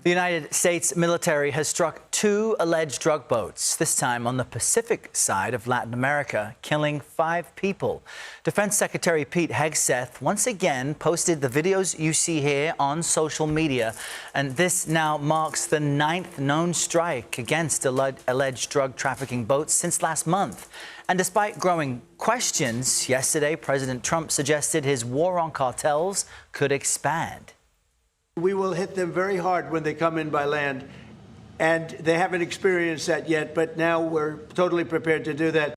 The United States military has struck 2 alleged drug boats, this time on the Pacific side of Latin America, killing 5 people. Defense Secretary Pete Hegseth once again posted the videos you see here on social media, and this now marks the 9th known strike against alleged drug trafficking boats since last month. And despite growing questions, yesterday President Trump suggested his war on cartels could expand. We will hit them very hard when they come in by land, and they haven't experienced that yet, but now we're totally prepared to do that.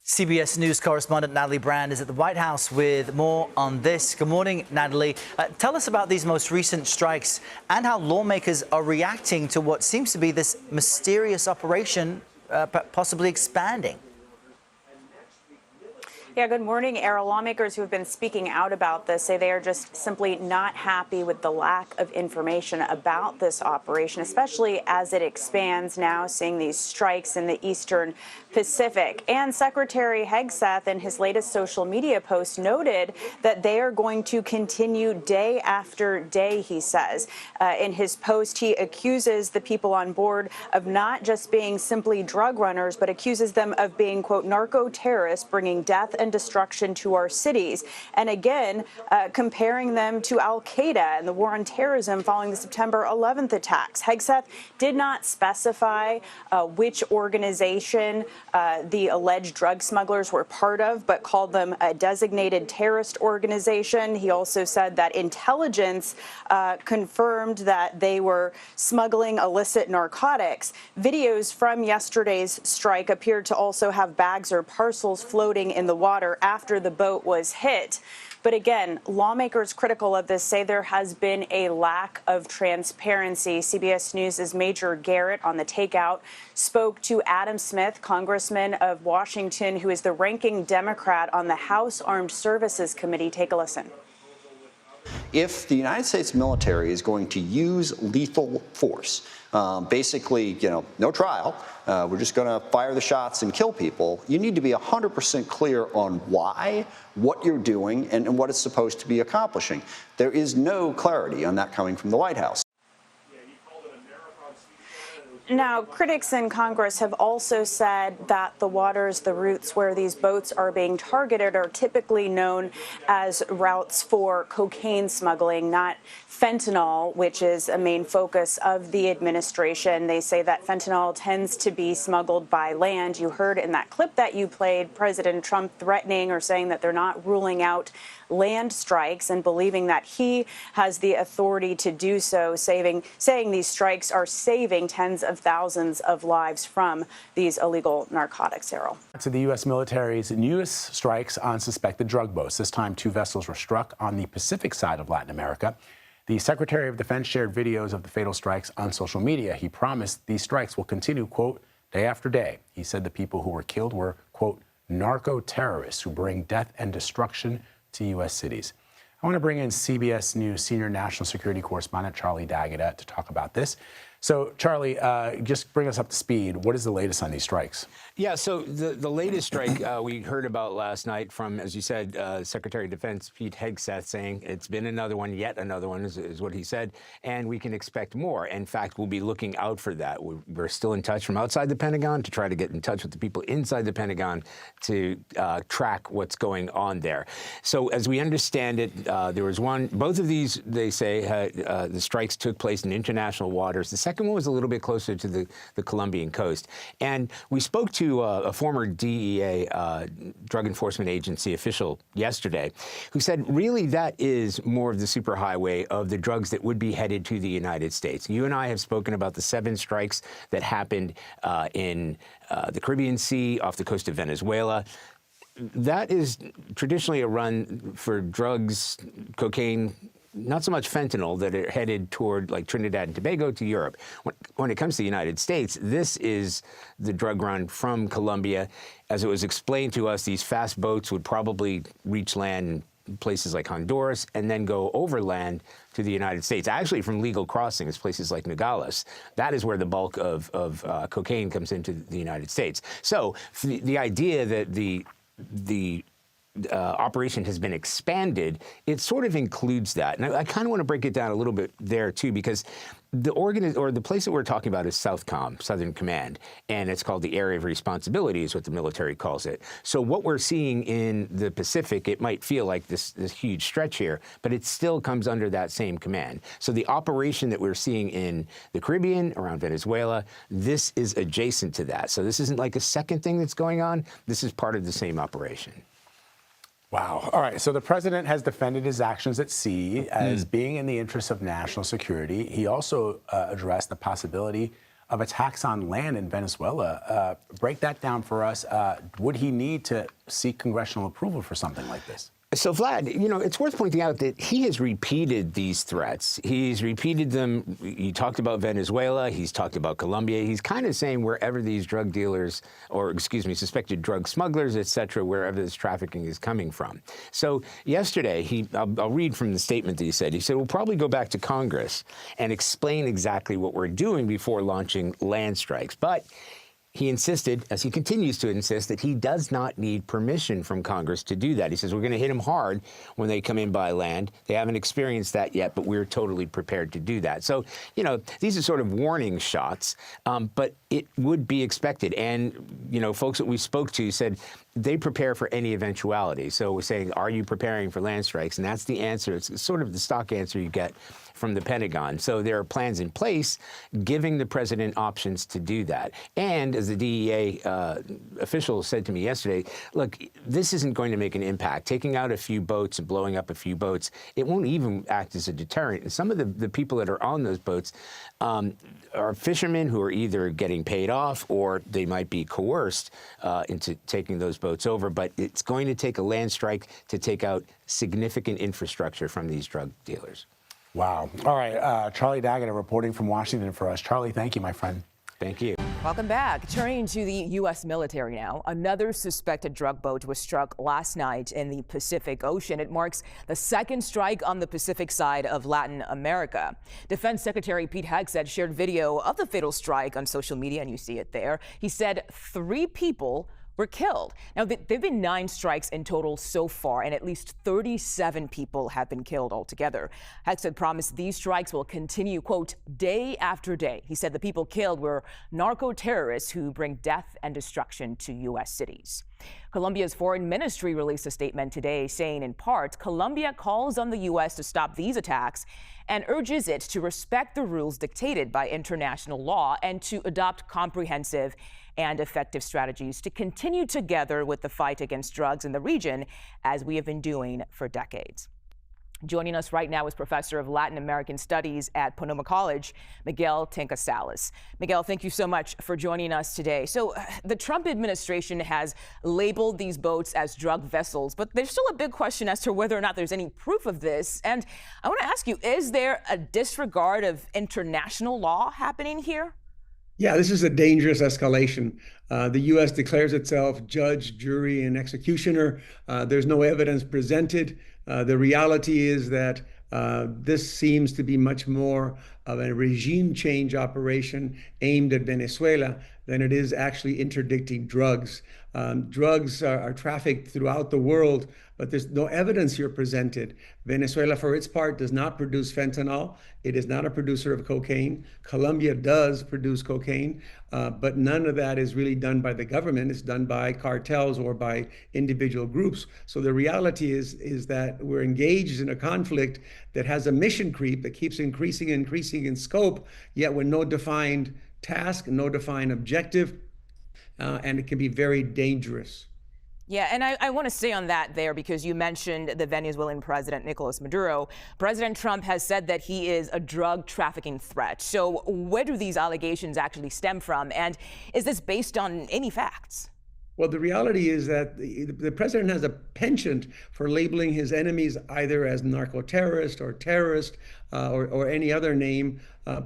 CBS News correspondent Natalie Brand is at the White House with more on this. Good morning, Natalie. Tell us about these most recent strikes and how lawmakers are reacting to what seems to be this mysterious operation possibly expanding. Yeah, good morning, Errol. Lawmakers who have been speaking out about this say they are just simply not happy with the lack of information about this operation, especially as it expands now, seeing these strikes in the Eastern Pacific. And Secretary Hegseth, in his latest social media post, noted that they are going to continue day after day, he says. In his post, he accuses the people on board of not just being simply drug runners, but accuses them of being, quote, narco-terrorists, bringing death and destruction to our cities. And again, comparing them to al-Qaeda and the war on terrorism following the September 11th attacks. Hegseth did not specify which organization the alleged drug smugglers were part of, but called them a designated terrorist organization. He also said that intelligence confirmed that they were smuggling illicit narcotics. Videos from yesterday's strike appeared to also have bags or parcels floating in the water after the boat was hit. But again, lawmakers critical of this say there has been a lack of transparency. CBS News' Major Garrett on the takeout spoke to Adam Smith, congressman of Washington, who is the ranking Democrat on the House Armed Services Committee. Take a listen. If the United States military is going to use lethal force, basically, no trial, we're just going to fire the shots and kill people, you need to be 100% clear on why, what you're doing, and what it's supposed to be accomplishing. There is no clarity on that coming from the White House. Now, critics in Congress have also said that the waters, the routes where these boats are being targeted are typically known as routes for cocaine smuggling, not fentanyl, which is a main focus of the administration. They say that fentanyl tends to be smuggled by land. You heard in that clip that you played President Trump threatening or saying that they're not ruling out land strikes and believing that he has the authority to do so, saying these strikes are saving tens of thousands of lives from these illegal narcotics, Errol. To the U.S. military's newest strikes on suspected drug boats. This time, 2 vessels were struck on the Pacific side of Latin America. The Secretary of Defense shared videos of the fatal strikes on social media. He promised these strikes will continue, quote, day after day. He said the people who were killed were, quote, narco-terrorists who bring death and destruction to U.S. cities. I want to bring in CBS News senior national security correspondent Charlie D'Agata to talk about this. So, Charlie, just bring us up to speed. What is the latest on these strikes? Yeah, so the latest strike we heard about last night from, as you said, Secretary of Defense Pete Hegseth saying it's been another one, yet another one is what he said, and we can expect more. In fact, we'll be looking out for that. We're still in touch from outside the Pentagon to try to get in touch with the people inside the Pentagon to track what's going on there. So as we understand it, there was one, both of these, they say, the strikes took place in international waters. The second one was a little bit closer to the Colombian coast. And we spoke to a former DEA Drug Enforcement Agency official yesterday who said really that is more of the superhighway of the drugs that would be headed to the United States. You and I have spoken about the 7 strikes that happened in the Caribbean Sea off the coast of Venezuela. That is traditionally a run for drugs, cocaine, not so much fentanyl, that are headed toward like Trinidad and Tobago to Europe. When it comes to the United States, this is the drug run from Colombia. As it was explained to us, these fast boats would probably reach land in places like Honduras and then go overland to the United States, actually from legal crossings, places like Nogales. That is where the bulk of cocaine comes into the United States. So the idea that the operation has been expanded, it sort of includes that. And I kind of want to break it down a little bit there, too, because the place that we're talking about is Southcom, Southern Command, and it's called the Area of Responsibility is what the military calls it. So what we're seeing in the Pacific, it might feel like this huge stretch here, but it still comes under that same command. So the operation that we're seeing in the Caribbean, around Venezuela, this is adjacent to that. So this isn't like a second thing that's going on. This is part of the same operation. Wow. All right. So the president has defended his actions at sea as being in the interest of national security. He also addressed the possibility of attacks on land in Venezuela. Break that down for us. Would he need to seek congressional approval for something like this? So, Vlad, you know, it's worth pointing out that he has repeated these threats. He's repeated them. He talked about Venezuela. He's talked about Colombia. He's kind of saying wherever these drug dealers, or excuse me, suspected drug smugglers, et cetera, wherever this trafficking is coming from. So yesterday, I'll read from the statement that he said. He said, we'll probably go back to Congress and explain exactly what we're doing before launching land strikes. But he insisted, as he continues to insist, that he does not need permission from Congress to do that. He says, we're going to hit them hard when they come in by land. They haven't experienced that yet, but we're totally prepared to do that. So, you know, these are sort of warning shots, but it would be expected. And, you know, folks that we spoke to said they prepare for any eventuality. So we're saying, are you preparing for land strikes? And that's the answer. It's sort of the stock answer you get from the Pentagon. So there are plans in place giving the president options to do that. And as the DEA official said to me yesterday, look, this isn't going to make an impact. Taking out a few boats and blowing up a few boats, it won't even act as a deterrent. And some of the people that are on those boats are fishermen who are either getting paid off or they might be coerced into taking those boats over. But it's going to take a land strike to take out significant infrastructure from these drug dealers. Wow. All right. Charlie Daggett reporting from Washington for us. Charlie, thank you, my friend. Thank you. Welcome back. Turning to the U.S. military now. Another suspected drug boat was struck last night in the Pacific Ocean. It marks the second strike on the Pacific side of Latin America. Defense Secretary Pete Hegseth shared video of the fatal strike on social media, and you see it there. He said 3 people were killed. Now, there have been 9 strikes in total so far, and at least 37 people have been killed altogether. Hegseth promised these strikes will continue, quote, day after day. He said the people killed were narco-terrorists who bring death and destruction to U.S. cities. Colombia's foreign ministry released a statement today saying, in part, Colombia calls on the U.S. to stop these attacks and urges it to respect the rules dictated by international law and to adopt comprehensive and effective strategies to continue together with the fight against drugs in the region, as we have been doing for decades. Joining us right now is Professor of Latin American Studies at Sonoma College, Miguel Tinca-Salas. Miguel, thank you so much for joining us today. So the Trump administration has labeled these boats as drug vessels, but there's still a big question as to whether or not there's any proof of this. And I want to ask you, is there a disregard of international law happening here? Yeah, this is a dangerous escalation. The U.S. declares itself judge, jury, and executioner. There's no evidence presented. The reality is that this seems to be much more of a regime change operation aimed at Venezuela than it is actually interdicting drugs. Drugs are trafficked throughout the world, but there's no evidence here presented. Venezuela, for its part, does not produce fentanyl. It is not a producer of cocaine. Colombia does produce cocaine, but none of that is really done by the government. It's done by cartels or by individual groups. So the reality is that we're engaged in a conflict that has a mission creep that keeps increasing and increasing in scope, yet with no defined task, no defined objective, and it can be very dangerous. Yeah, and I want to stay on that there because you mentioned the Venezuelan president, Nicolas Maduro. President Trump has said that he is a drug trafficking threat. So where do these allegations actually stem from? And is this based on any facts? Well, the reality is that the president has a penchant for labeling his enemies either as narco-terrorist or terrorist or any other name.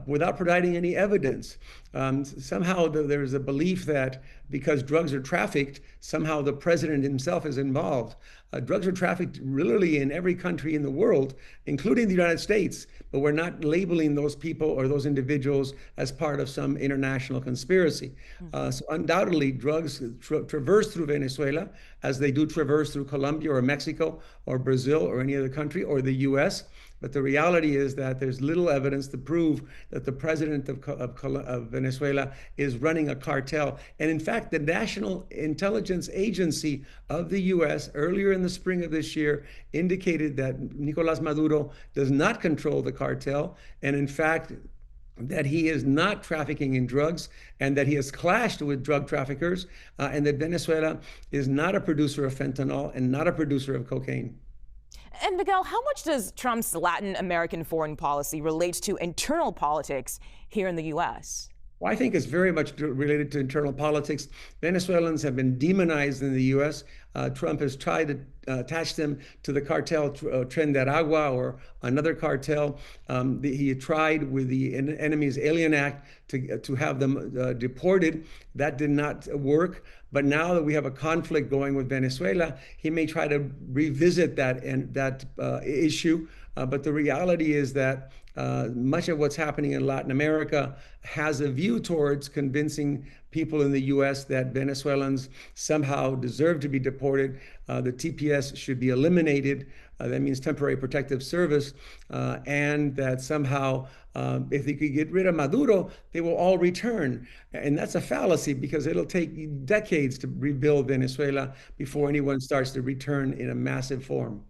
without providing any evidence. Somehow there's a belief that because drugs are trafficked, somehow the president himself is involved. Drugs are trafficked literally in every country in the world, including the United States, but we're not labeling those people or those individuals as part of some international conspiracy. So undoubtedly, drugs traverse through Venezuela as they do traverse through Colombia or Mexico or Brazil or any other country or the U.S. But the reality is that there's little evidence to prove that the president of Venezuela is running a cartel. And in fact, the National Intelligence Agency of the U.S. earlier in the spring of this year indicated that Nicolás Maduro does not control the cartel. And in fact, that he is not trafficking in drugs and that he has clashed with drug traffickers and that Venezuela is not a producer of fentanyl and not a producer of cocaine. And Miguel, how much does Trump's Latin American foreign policy relate to internal politics here in the U.S.? Well, I think it's very much related to internal politics. Venezuelans have been demonized in the U.S. Trump has tried to attach them to the cartel Tren de Aragua or another cartel. He tried with the Enemies Alien Act to have them deported. That did not work. But now that we have a conflict going with Venezuela, he may try to revisit that issue. But the reality is that much of what's happening in Latin America has a view towards convincing people in the U.S. that Venezuelans somehow deserve to be deported. The TPS should be eliminated. That means temporary protective service. And that somehow, if they could get rid of Maduro, they will all return. And that's a fallacy because it'll take decades to rebuild Venezuela before anyone starts to return in a massive form.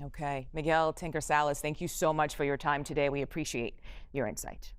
Okay. Miguel Tinker Salas, thank you so much for your time today. We appreciate your insight.